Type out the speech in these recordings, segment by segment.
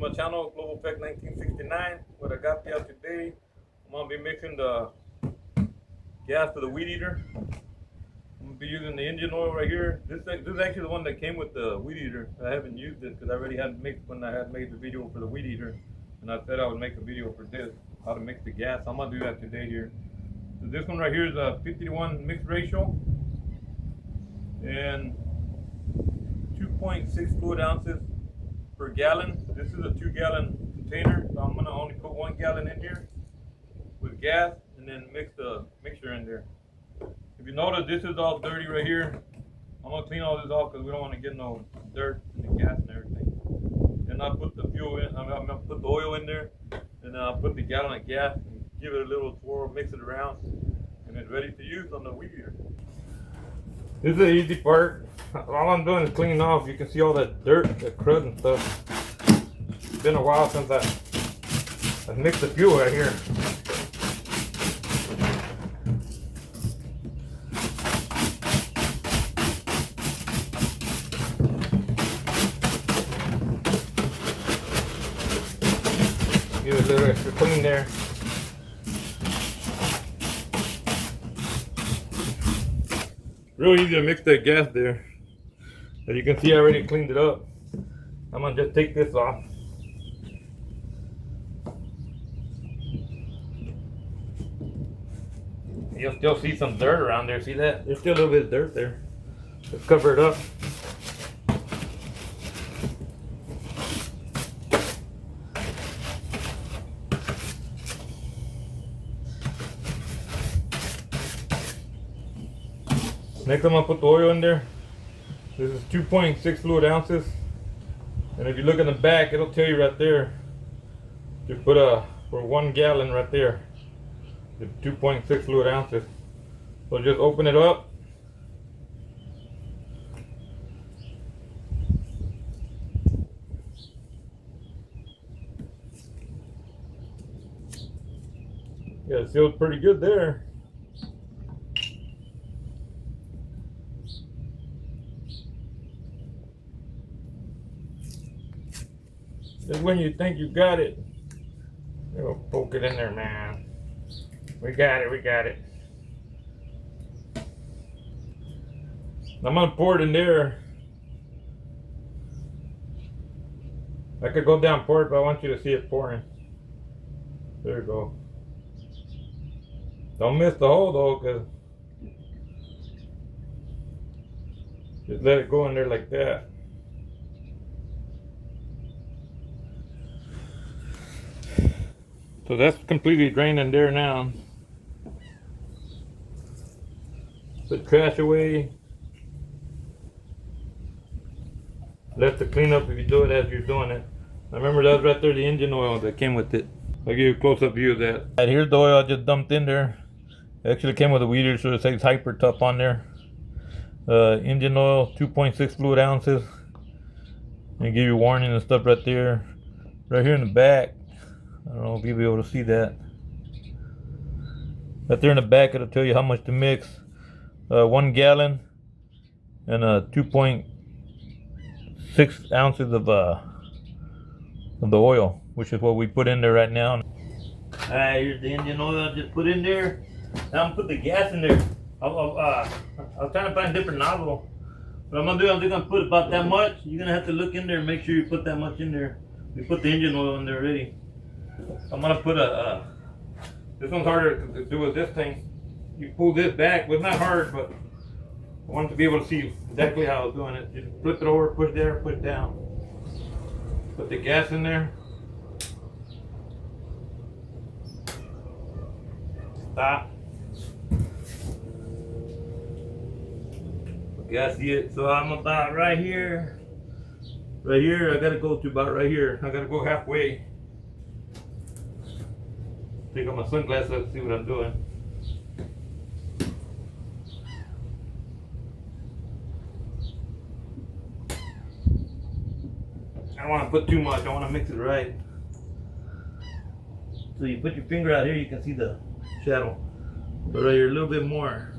my channel, Global Effect 1969. What I got for you today, I'm gonna be mixing the gas for the weed eater. I'm gonna be using the engine oil right here. This is actually the one that came with the weed eater. I haven't used it because I already had mixed when I had made the video for the weed eater, and I said I would make a video for this, how to mix the gas. I'm gonna do that today here. So this one right here is a 50-to-1 mix ratio, and 2.6 fluid ounces per gallon. This is a 2-gallon container, so I'm gonna only put 1 gallon in here with gas, and then mix the mixture in there. If you notice, this is all dirty right here. I'm gonna clean all this off because we don't want to get no dirt in the gas and everything. Then I'll put the fuel in. I'm gonna put the oil in there, and then I'll put the gallon of gas and give it a little twirl, mix it around, and it's ready to use on the weed eater. This is the easy part. All I'm doing is cleaning off. You can see all that dirt, that crud and stuff. It's been a while since I mixed the fuel right here. Give it a little extra clean there. Real easy to mix that gas there. As you can see, I already cleaned it up. I'm gonna just take this off. You'll still see some dirt around there. See that? There's still a little bit of dirt there. Let's cover it up. Next, I'm gonna put the oil in there. This is 2.6 fluid ounces, and if you look in the back, it'll tell you right there. You put for 1 gallon right there. The 2.6 fluid ounces. So just open it up. Yeah, it seals pretty good there. Just when you think you got it, you'll poke it in there, man. We got it, we got it. I'm gonna pour it in there. I could go down pour it, but I want you to see it pouring. There you go. Don't miss the hole though, cause just let it go in there like that. So that's completely drained in there now. Put trash away. Let the clean up if you do it as you're doing it. Now remember, that's right there, the engine oil that came with it. I'll give you a close-up view of that. Alright, here's the oil I just dumped in there. It actually came with a weed eater, so it says hyper tough on there. Engine oil, 2.6 fluid ounces. And give you warning and stuff right there. Right here in the back. I don't know if you'll be able to see that. Right there in the back, it'll tell you how much to mix. 1 gallon and 2.6 ounces of the oil, which is what we put in there right now. Alright, here's the engine oil I just put in there. Now I'm gonna put the gas in there. I was trying to find a different nozzle. What I'm gonna do, I'm just gonna put about that much. You're gonna have to look in there and make sure you put that much in there. We put the engine oil in there already. I'm gonna put this one's harder to do with this thing. You pull this back, well, it's not hard, but I wanted to be able to see exactly how I was doing it. Just flip it over, push there, push down. Put the gas in there. Stop. Gas it. So I'm about right here. Right here, I gotta go to about right here. I gotta go halfway. Take off my sunglasses and see what I'm doing. I don't want to put too much, I want to mix it right. So you put your finger out here, you can see the shadow. But right here, a little bit more.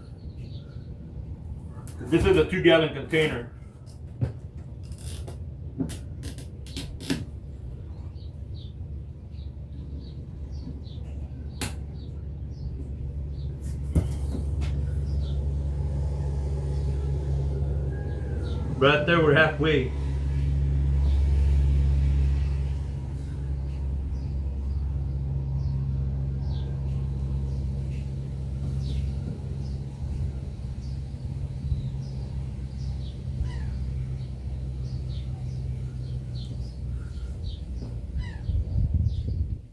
This is a 2-gallon container. Right there, we're halfway.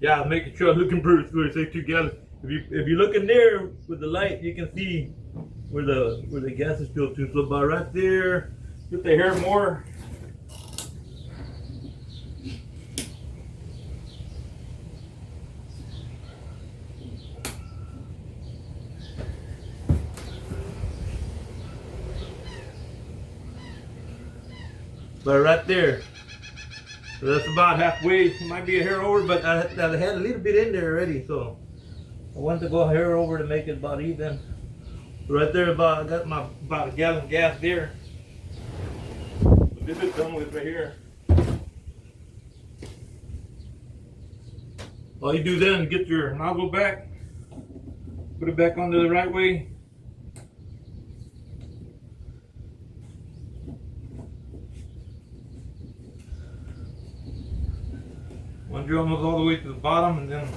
Yeah, making sure I'm looking pretty good. Say 2 gallons. If you look in there with the light, you can see where the gas is filled to. So about right there, get the hair more. But right there. So that's about halfway. It might be a hair over, but I had a little bit in there already, so I want to go a hair over to make it about even. So right there, I got my about a gallon gas there. But this is done with right here. All you do then, get your nozzle back, put it back onto the right way. Once you're almost all the way to the bottom, and then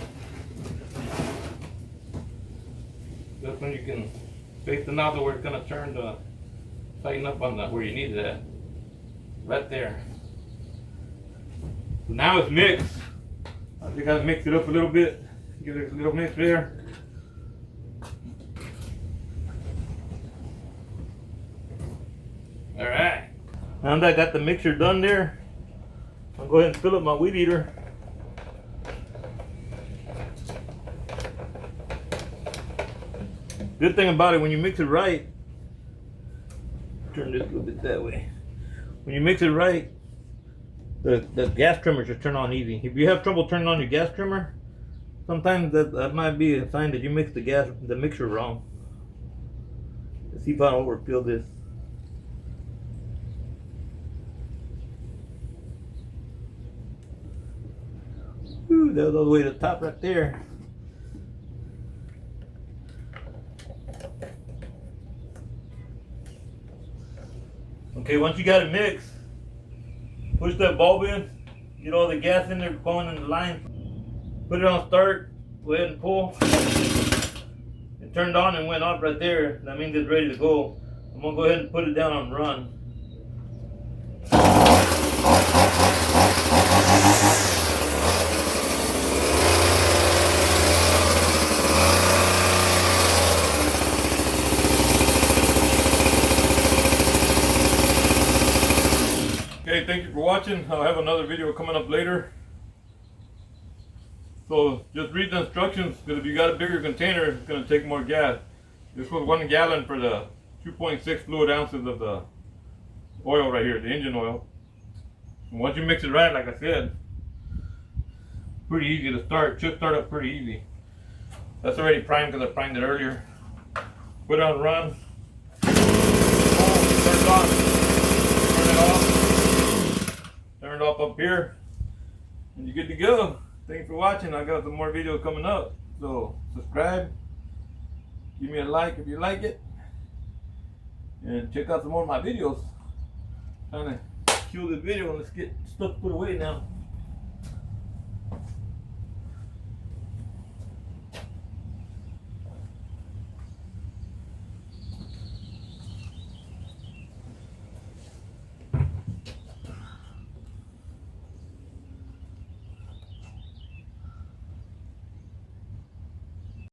that's when you can face the nozzle where it's going to turn to tighten up on where you need it at. Right there. So now it's mixed. You got to mix it up a little bit. Give it a little mix there. Alright. Now that I got the mixture done there, I'll go ahead and fill up my weed eater. Good thing about it, when you mix it right, turn this a little bit that way. When you mix it right, the gas trimmer should turn on easy. If you have trouble turning on your gas trimmer, sometimes that might be a sign that you mixed the mixture wrong. Let's see if I don't overfill this. Ooh, that was all the way to the top right there. Okay, once you got it mixed, push that bulb in, get all the gas in there going in the line, put it on start, go ahead and pull. It turned on and went off right there. That means it's ready to go. I'm gonna go ahead and put it down on run. Okay, thank you for watching. I'll have another video coming up later. So just read the instructions, because if you got a bigger container, it's going to take more gas. This was 1 gallon for the 2.6 fluid ounces of the oil right here, the engine oil. And once you mix it right, like I said, pretty easy to start. Should start up pretty easy. That's already primed because I primed it earlier. Put it on run. Turn it on. Turn it off. Turn it off up here. And you're good to go. Thanks for watching. I got some more videos coming up. So subscribe. Give me a like if you like it. And check out some more of my videos. Trying to kill this video and let's get stuff put away now.